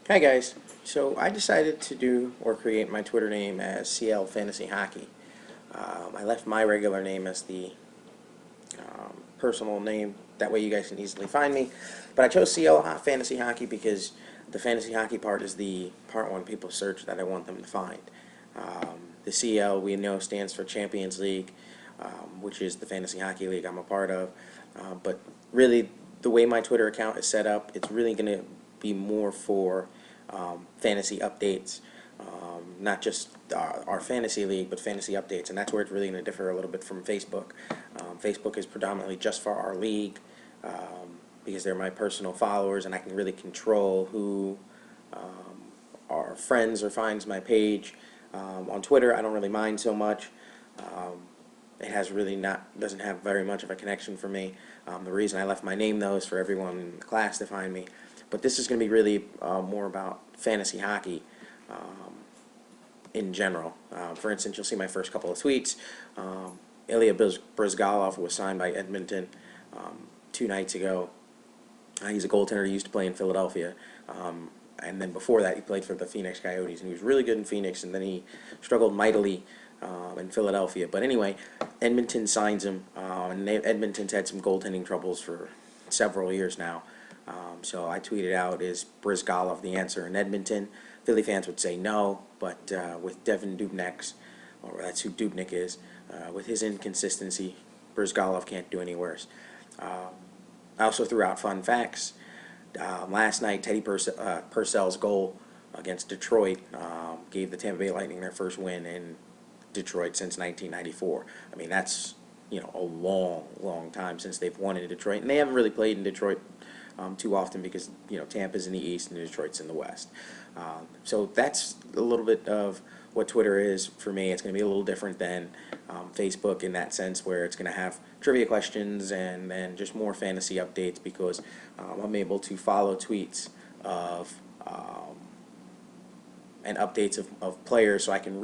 Hi guys. So I decided to do or create my Twitter name as CL Fantasy Hockey. I left my regular name as the personal name. That way you guys can easily find me. But I chose CL Fantasy Hockey because the fantasy hockey part is the part when people search that I want them to find. The CL we know stands for Champions League, which is the fantasy hockey league I'm a part of. But really, the way my Twitter account is set up, it's really going to be more for fantasy updates, not just our fantasy league, but fantasy updates, and that's where it's really going to differ a little bit from Facebook. Facebook is predominantly just for our league because they're my personal followers, and I can really control who are friends or finds my page. On Twitter, I don't really mind so much. It has really doesn't have very much of a connection for me. The reason I left my name, though, is for everyone in the class to find me. But this is going to be really more about fantasy hockey in general. For instance, you'll see my first couple of tweets. Ilya Bryzgalov was signed by Edmonton 2 nights ago. He's a goaltender. He used to play in Philadelphia. And then before that, he played for the Phoenix Coyotes, and he was really good in Phoenix, and then he struggled mightily in Philadelphia. But anyway, Edmonton signs him, and Edmonton's had some goaltending troubles for several years now. So I tweeted out, is Bryzgalov the answer in Edmonton? Philly fans would say no, but with Devin Dubnyk's, or that's who Dubnyk is, with his inconsistency, Bryzgalov can't do any worse. I also threw out fun facts. Last night, Teddy Purcell's goal against Detroit gave the Tampa Bay Lightning their first win in Detroit since 1994. I mean, that's a long time since they've won in Detroit, and they haven't really played in Detroit too often because Tampa's in the East and Detroit's in the West. So that's a little bit of what Twitter is for me. It's going to be a little different than Facebook in that sense, where it's going to have trivia questions and then just more fantasy updates because I'm able to follow tweets of and updates of players, so I can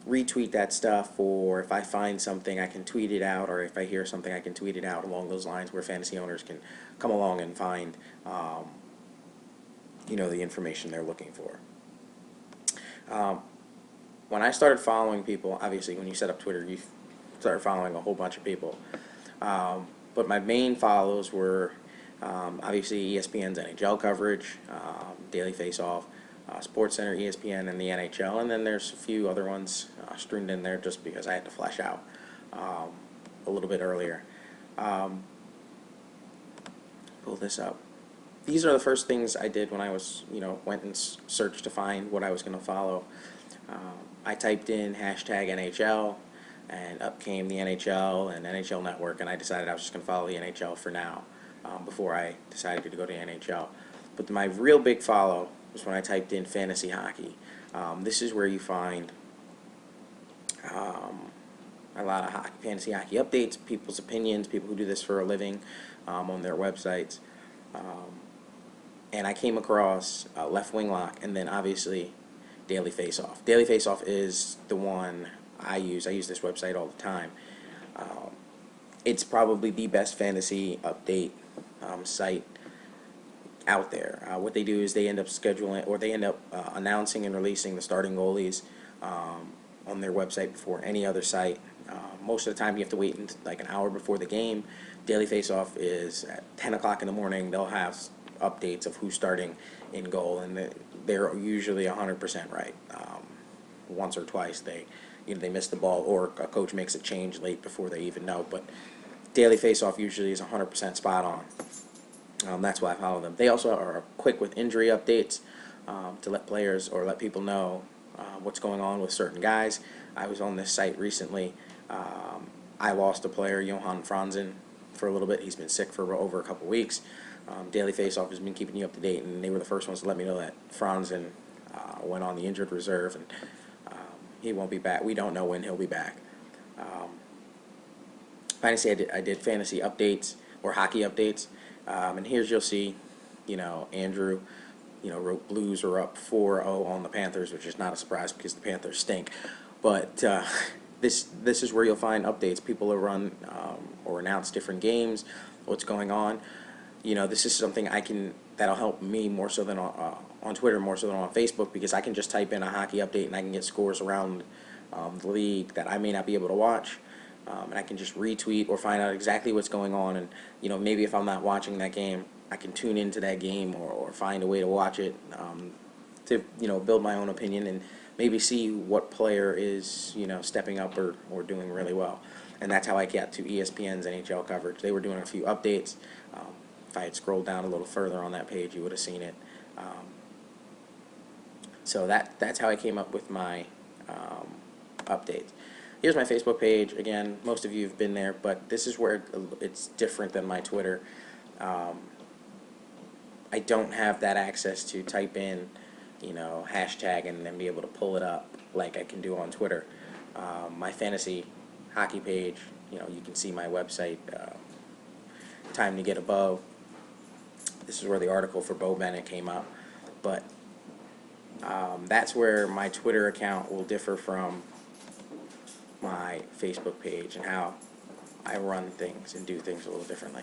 retweet that stuff, or if I find something I can tweet it out, or if I hear something I can tweet it out along those lines where fantasy owners can come along and find the information they're looking for. When I started following people, obviously when you set up Twitter you start following a whole bunch of people, but my main follows were obviously ESPN's NHL coverage, Daily Face-Off, SportsCenter, ESPN, and the NHL, and then there's a few other ones streamed in there just because I had to flash out a little bit earlier. Pull this up. These are the first things I did when I was, went and searched to find what I was going to follow. I typed in hashtag NHL, and up came the NHL and NHL Network, and I decided I was just going to follow the NHL for now before I decided to go to NHL. But my real big follow was when I typed in fantasy hockey. This is where you find a lot of fantasy hockey updates, people's opinions, people who do this for a living on their websites. And I came across Left Wing Lock, and then obviously Daily Face-Off. Daily Face-Off is the one I use. I use this website all the time. It's probably the best fantasy update site out there. What they do is they end up scheduling, or they end up announcing and releasing the starting goalies on their website before any other site. Most of the time you have to wait like an hour before the game. Daily Face-Off is at 10 o'clock in the morning. They'll have updates of who's starting in goal, and they're usually 100% right. Once or twice they miss the ball, or a coach makes a change late before they even know, but Daily Face-Off usually is 100% spot on. That's why I follow them. They also are quick with injury updates to let players or let people know what's going on with certain guys. I was on this site recently. I lost a player, Johan Franzen, for a little bit. He's been sick for over a couple weeks. Daily Face-Off has been keeping you up to date, and they were the first ones to let me know that Franzen went on the injured reserve, and he won't be back. We don't know when he'll be back. Fantasy, I did fantasy updates or hockey updates, and here's you'll see, Andrew, wrote Blues are up 4-0 on the Panthers, which is not a surprise because the Panthers stink. But this is where you'll find updates. People will run or announce different games, what's going on. This is something I can that'll help me more so than on Twitter, more so than on Facebook, because I can just type in a hockey update and I can get scores around the league that I may not be able to watch, and I can just retweet or find out exactly what's going on. And maybe if I'm not watching that game, I can tune into that game, or find a way to watch it, to build my own opinion and maybe see what player is stepping up or doing really well. And that's how I got to ESPN's NHL coverage. They were doing a few updates. If I had scrolled down a little further on that page, you would have seen it. So that's how I came up with my updates. Here's my Facebook page. Again, most of you have been there, but this is where it's different than my Twitter. I don't have that access to type in, hashtag and then be able to pull it up like I can do on Twitter. My fantasy hockey page, you can see my website, Time to Get Above. This is where the article for Bo Bennett came up. But that's where my Twitter account will differ from my Facebook page, and how I run things and do things a little differently.